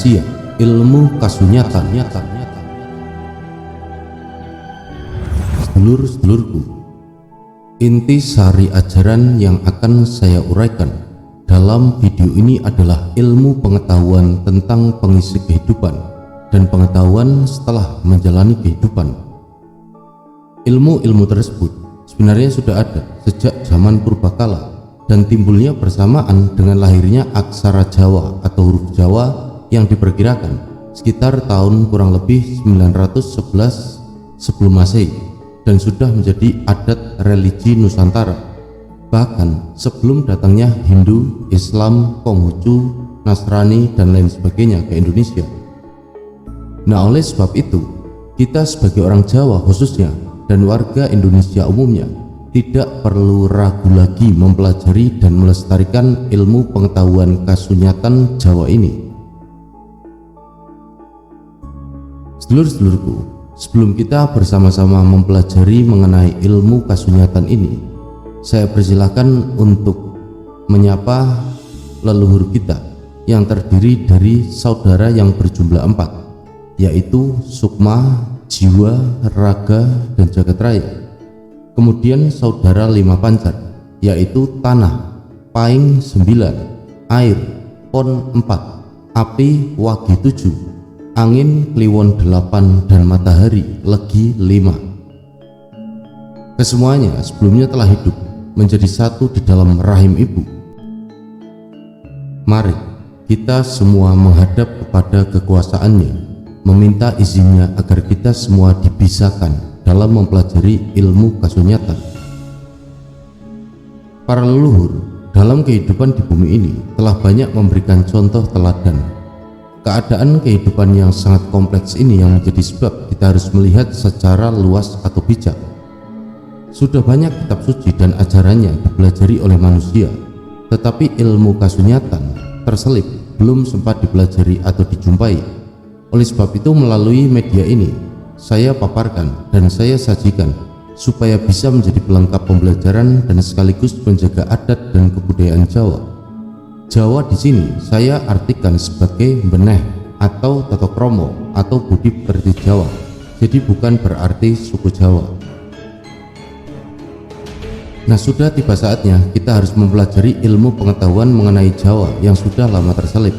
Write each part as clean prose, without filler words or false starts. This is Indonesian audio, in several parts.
rahasia ilmu kasunyatan. Sedulur-sedulurku, inti sari ajaran yang akan saya uraikan dalam video ini adalah ilmu pengetahuan tentang pengisi kehidupan dan pengetahuan setelah menjalani kehidupan. Ilmu-ilmu tersebut sebenarnya sudah ada sejak zaman purbakala dan timbulnya bersamaan dengan lahirnya aksara Jawa atau huruf Jawa yang diperkirakan sekitar tahun kurang lebih 911 sebelum Masehi dan sudah menjadi adat religi Nusantara, bahkan sebelum datangnya Hindu, Islam, Konghucu, Nasrani dan lain sebagainya ke Indonesia. Nah, oleh sebab itu kita sebagai orang Jawa khususnya dan warga Indonesia umumnya tidak perlu ragu lagi mempelajari dan melestarikan ilmu pengetahuan kasunyatan Jawa ini. Sedulur-sedulurku, sebelum kita bersama-sama mempelajari mengenai ilmu kasunyatan ini, saya persilahkan untuk menyapa leluhur kita yang terdiri dari saudara yang berjumlah 4, yaitu Sukma, Jiwa, Raga, dan Jagat Raya. Kemudian saudara 5 pancar, yaitu Tanah, Paing 9, Air, Pon 4, Api, Wagi 7, Angin, Kliwon 8, dan Matahari, Legi 5. Kesemuanya sebelumnya telah hidup menjadi satu di dalam rahim ibu. Mari kita semua menghadap kepada kekuasaannya, meminta izinnya agar kita semua dibisakan dalam mempelajari ilmu kasunyatan. Para leluhur dalam kehidupan di bumi ini telah banyak memberikan contoh teladan. Keadaan kehidupan yang sangat kompleks ini yang menjadi sebab kita harus melihat secara luas atau bijak. Sudah banyak kitab suci dan ajarannya dipelajari oleh manusia, tetapi ilmu kasunyatan terselip belum sempat dipelajari atau dijumpai. Oleh sebab itu melalui media ini saya paparkan dan saya sajikan supaya bisa menjadi pelengkap pembelajaran dan sekaligus menjaga adat dan kebudayaan Jawa. Jawa di sini saya artikan sebagai beneh atau tata kromo atau budi pekerti Jawa, jadi bukan berarti suku Jawa. Nah, sudah tiba saatnya kita harus mempelajari ilmu pengetahuan mengenai Jawa yang sudah lama terselip.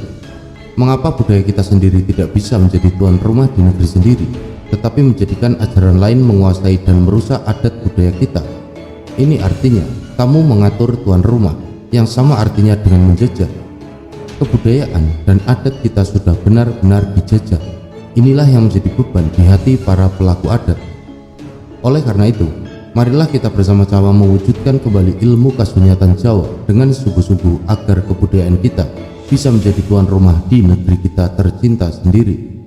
Mengapa budaya kita sendiri tidak bisa menjadi tuan rumah di negeri sendiri, tetapi menjadikan ajaran lain menguasai dan merusak adat budaya kita? Ini artinya kamu mengatur tuan rumah, yang sama artinya dengan menjajah. Kebudayaan dan adat kita sudah benar-benar dijajah. Inilah yang menjadi beban di hati para pelaku adat. Oleh karena itu, marilah kita bersama-sama mewujudkan kembali ilmu kasunyatan Jawa dengan sungguh-sungguh agar kebudayaan kita bisa menjadi tuan rumah di negeri kita tercinta sendiri.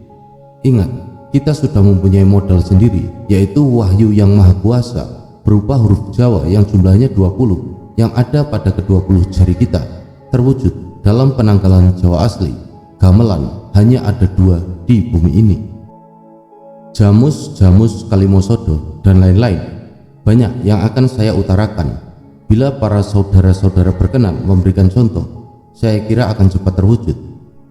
Ingat, kita sudah mempunyai modal sendiri, yaitu wahyu yang maha kuasa berupa huruf Jawa yang jumlahnya 20 yang ada pada ke-20 jari kita, terwujud dalam penanggalan Jawa asli. Gamelan hanya ada 2 di bumi ini. Jamus, Jamus, Kalimosodo, dan lain-lain banyak yang akan saya utarakan. Bila para saudara-saudara berkenan memberikan contoh, saya kira akan cepat terwujud.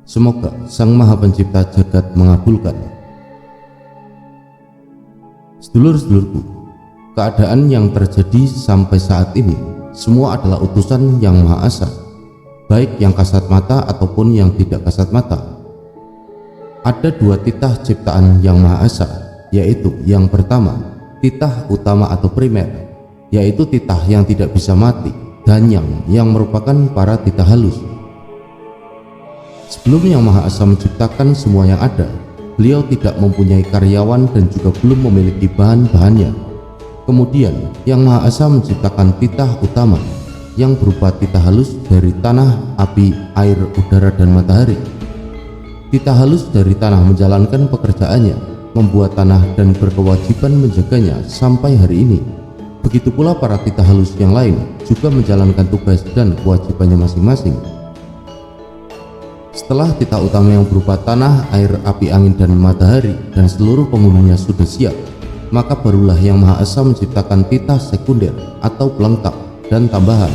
Semoga Sang Maha Pencipta Jagat mengabulkan. Sedulur-sedulurku, keadaan yang terjadi sampai saat ini semua adalah utusan Yang Maha Esa, baik yang kasat mata ataupun yang tidak kasat mata. Ada 2 titah ciptaan Yang Maha Esa, yaitu yang pertama, titah utama atau primer, yaitu titah yang tidak bisa mati, dan yang merupakan para titah halus. Sebelum Yang Maha Esa menciptakan semua yang ada, beliau tidak mempunyai karyawan dan juga belum memiliki bahan-bahannya. Kemudian Yang Maha Esa menciptakan titah utama yang berupa titah halus dari tanah, api, air, udara, dan matahari. Titah halus dari tanah menjalankan pekerjaannya, membuat tanah dan berkewajiban menjaganya sampai hari ini. Begitu pula para titah halus yang lain juga menjalankan tugas dan kewajibannya masing-masing. Setelah titah utama yang berupa tanah, air, api, angin, dan matahari dan seluruh penghuninya sudah siap, maka barulah Yang Maha Esa menciptakan titah sekunder atau pelengkap dan tambahan.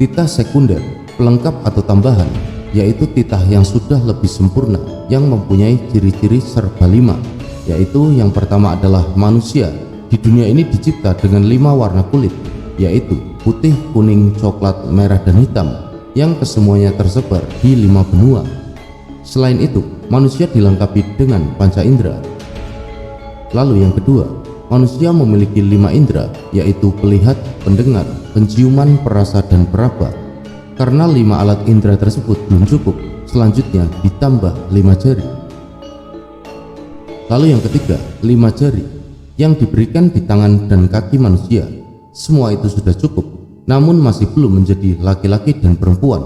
Titah sekunder, pelengkap atau tambahan yaitu titah yang sudah lebih sempurna yang mempunyai ciri-ciri serba lima, yaitu yang pertama adalah manusia di dunia ini dicipta dengan 5 warna kulit, yaitu putih, kuning, coklat, merah, dan hitam, yang kesemuanya tersebar di 5 benua. Selain itu, manusia dilengkapi dengan panca indera. Lalu yang kedua, manusia memiliki 5 indera, yaitu pelihat, pendengar, penciuman, perasa, dan peraba. Karena 5 alat indera tersebut belum cukup, selanjutnya ditambah 5 jari. Lalu yang ketiga, 5 jari yang diberikan di tangan dan kaki manusia. Semua itu sudah cukup, namun masih belum menjadi laki-laki dan perempuan,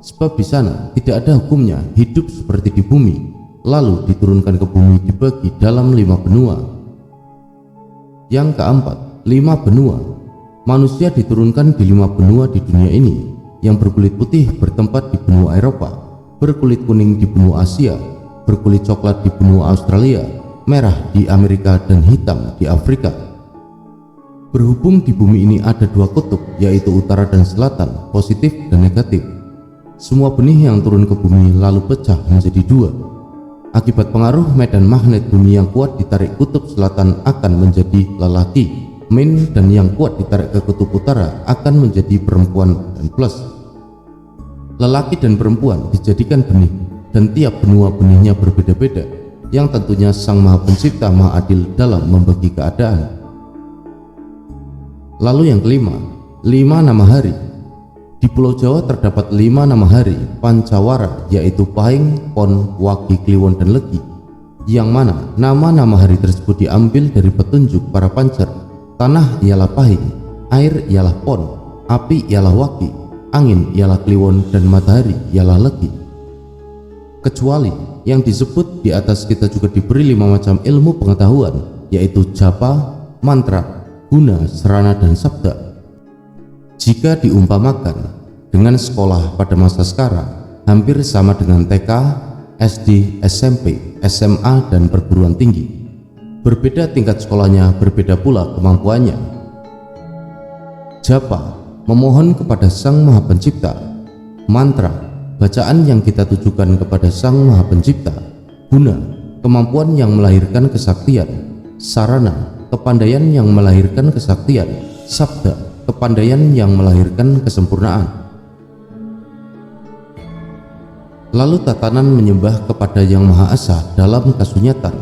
sebab di sana tidak ada hukumnya hidup seperti di bumi, lalu diturunkan ke bumi dibagi dalam 5 benua. Yang keempat, 5 benua. Manusia diturunkan di 5 benua di dunia ini. Yang berkulit putih bertempat di benua Eropa, berkulit kuning di benua Asia, berkulit coklat di benua Australia, merah di Amerika, dan hitam di Afrika. Berhubung di bumi ini ada 2 kutub, yaitu utara dan selatan, positif dan negatif. Semua benih yang turun ke bumi lalu pecah menjadi 2. Akibat pengaruh medan magnet bumi yang kuat ditarik kutub selatan akan menjadi lelaki, min, dan yang kuat ditarik ke kutub utara akan menjadi perempuan dan plus. Lelaki dan perempuan dijadikan benih, dan tiap benua benihnya berbeda-beda, yang tentunya Sang Maha Pencipta Maha Adil dalam membagi keadaan. Lalu yang kelima, 5 nama hari. Di Pulau Jawa terdapat 5 nama hari Pancawara, yaitu Pahing, Pon, Wagi, Kliwon, dan Legi, yang mana nama-nama hari tersebut diambil dari petunjuk para pancer. Tanah ialah Pahing, air ialah Pon, api ialah Wagi, angin ialah Kliwon, dan matahari ialah Legi. Kecuali yang disebut di atas, kita juga diberi 5 macam ilmu pengetahuan, yaitu japa, mantra, guna, serana, dan sabda. Jika diumpamakan dengan sekolah pada masa sekarang, hampir sama dengan TK, SD, SMP, SMA, dan perguruan tinggi. Berbeda tingkat sekolahnya, berbeda pula kemampuannya. Japa, memohon kepada Sang Maha Pencipta. Mantra, bacaan yang kita tujukan kepada Sang Maha Pencipta. Guna, kemampuan yang melahirkan kesaktian. Sarana, kepandaian yang melahirkan kesaktian. Sabda, kepandaian yang melahirkan kesempurnaan. Lalu tatanan menyembah kepada Yang Maha Esa dalam kasunyatan.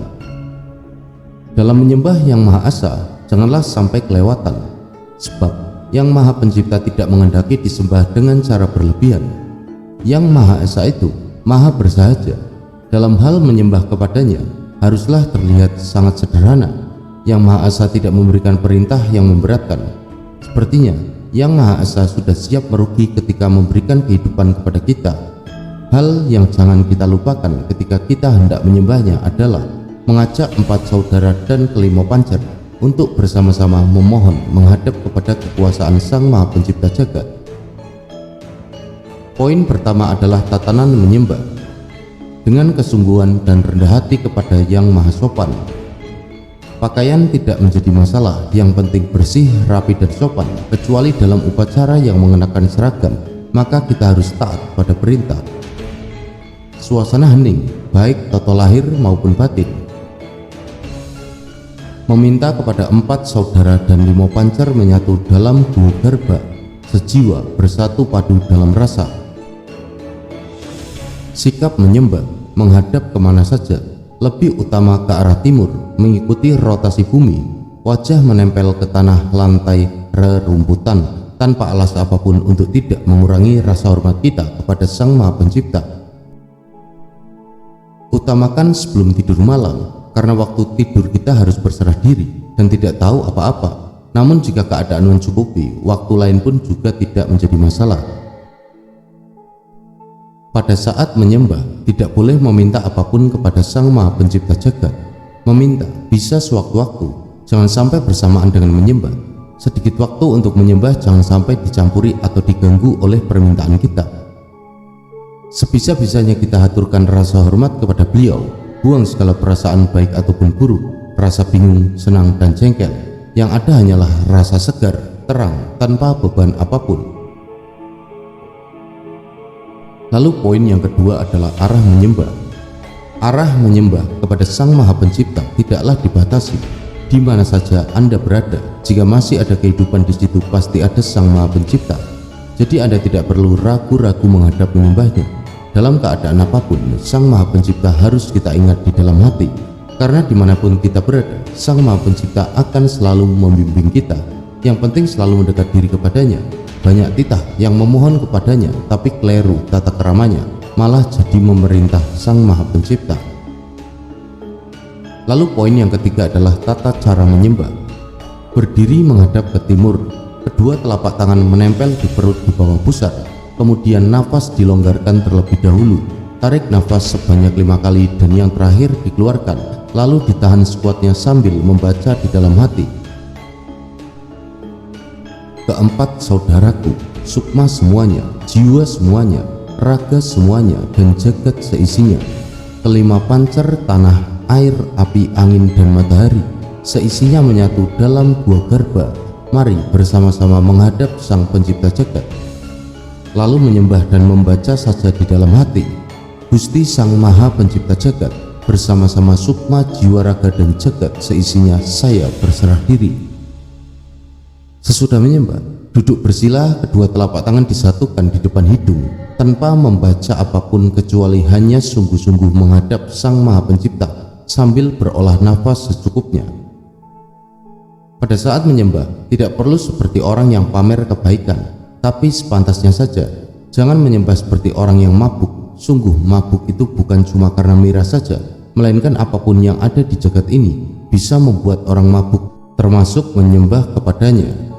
Dalam menyembah Yang Maha Esa, janganlah sampai kelewatan, sebab Yang Maha Pencipta tidak menghendaki disembah dengan cara berlebihan. Yang Maha Esa itu maha bersahaja. Dalam hal menyembah kepadanya haruslah terlihat sangat sederhana. Yang Maha Esa tidak memberikan perintah yang memberatkan. Sepertinya Yang Maha Esa sudah siap merugi ketika memberikan kehidupan kepada kita. Hal yang jangan kita lupakan ketika kita hendak menyembahnya adalah mengajak 4 saudara dan kelima pancer untuk bersama-sama memohon menghadap kepada kekuasaan Sang Maha Pencipta Jagat. Poin pertama adalah tatanan menyembah dengan kesungguhan dan rendah hati kepada Yang Maha Sopan. Pakaian tidak menjadi masalah, yang penting bersih, rapi, dan sopan. Kecuali dalam upacara yang mengenakan seragam, maka kita harus taat pada perintah. Suasana hening, baik toto lahir maupun batin. Meminta kepada 4 saudara dan 5 pancer menyatu dalam 2 garba, sejiwa bersatu padu dalam rasa. Sikap menyembah menghadap kemana saja, lebih utama ke arah timur, mengikuti rotasi bumi. Wajah menempel ke tanah, lantai, rerumputan, tanpa alas apapun untuk tidak mengurangi rasa hormat kita kepada Sang Maha Pencipta. Utamakan sebelum tidur malam, karena waktu tidur kita harus berserah diri dan tidak tahu apa-apa. Namun jika keadaan mencukupi, waktu lain pun juga tidak menjadi masalah. Pada saat menyembah, tidak boleh meminta apapun kepada Sang Maha Pencipta Jagat. Meminta bisa sewaktu-waktu, jangan sampai bersamaan dengan menyembah. Sedikit waktu untuk menyembah jangan sampai dicampuri atau diganggu oleh permintaan kita. Sebisa-bisanya kita haturkan rasa hormat kepada beliau. Buang segala perasaan baik ataupun buruk, rasa bingung, senang, dan jengkel. Yang ada hanyalah rasa segar, terang, tanpa beban apapun. Lalu poin yang kedua adalah arah menyembah. Arah menyembah kepada Sang Maha Pencipta tidaklah dibatasi. Di mana saja Anda berada, jika masih ada kehidupan di situ pasti ada Sang Maha Pencipta. Jadi Anda tidak perlu ragu-ragu menghadap menyembahnya. Dalam keadaan apapun, Sang Maha Pencipta harus kita ingat di dalam hati. Karena dimanapun kita berada, Sang Maha Pencipta akan selalu membimbing kita. Yang penting selalu mendekat diri kepadanya. Banyak titah yang memohon kepadanya tapi keliru tata keramanya, malah jadi memerintah Sang Maha Pencipta. Lalu poin yang ketiga adalah tata cara menyembah. Berdiri menghadap ke timur, kedua telapak tangan menempel di perut di bawah pusar, kemudian nafas dilonggarkan terlebih dahulu. Tarik nafas sebanyak 5 kali dan yang terakhir dikeluarkan, lalu ditahan sekuatnya sambil membaca di dalam hati. Keempat saudaraku, sukma semuanya, jiwa semuanya, raga semuanya, dan jagat seisinya. Kelima pancer tanah, air, api, angin, dan matahari, seisinya menyatu dalam 2 garba. Mari bersama-sama menghadap Sang Pencipta jagat. Lalu menyembah dan membaca saja di dalam hati. Gusti Sang Maha Pencipta jagat, bersama-sama sukma, jiwa, raga, dan jagat seisinya saya berserah diri. Sesudah menyembah, duduk bersila, kedua telapak tangan disatukan di depan hidung, tanpa membaca apapun kecuali hanya sungguh-sungguh menghadap Sang Maha Pencipta sambil berolah nafas secukupnya. Pada saat menyembah, tidak perlu seperti orang yang pamer kebaikan, tapi sepantasnya saja. Jangan menyembah seperti orang yang mabuk. Sungguh mabuk itu bukan cuma karena miras saja, melainkan apapun yang ada di jagat ini bisa membuat orang mabuk, termasuk menyembah kepadanya.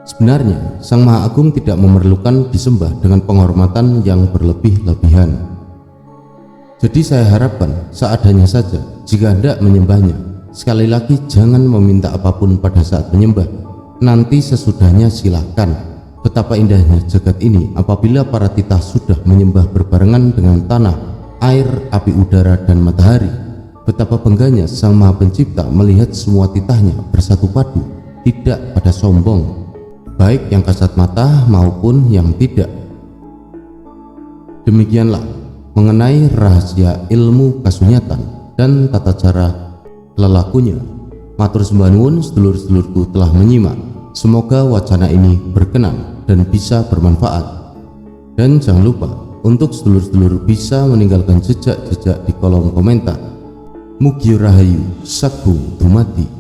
Sebenarnya, Sang Maha Agung tidak memerlukan disembah dengan penghormatan yang berlebih-lebihan. Jadi saya harapkan seadanya saja jika hendak menyembahnya. Sekali lagi, jangan meminta apapun pada saat menyembah. Nanti sesudahnya silahkan. Betapa indahnya jagat ini apabila para titah sudah menyembah berbarengan dengan tanah, air, api, udara, dan matahari. Betapa bangganya Sang Maha Pencipta melihat semua titahnya bersatu padu, tidak pada sombong, baik yang kasat mata maupun yang tidak. Demikianlah mengenai rahasia ilmu kasunyatan dan tata cara lelakunya. Matur sembah nuwun sedulur-sedulurku telah menyimak. Semoga wacana ini berkenan dan bisa bermanfaat. Dan jangan lupa untuk sedulur-sedulur bisa meninggalkan jejak-jejak di kolom komentar. Mugi rahayu sagung dumadi.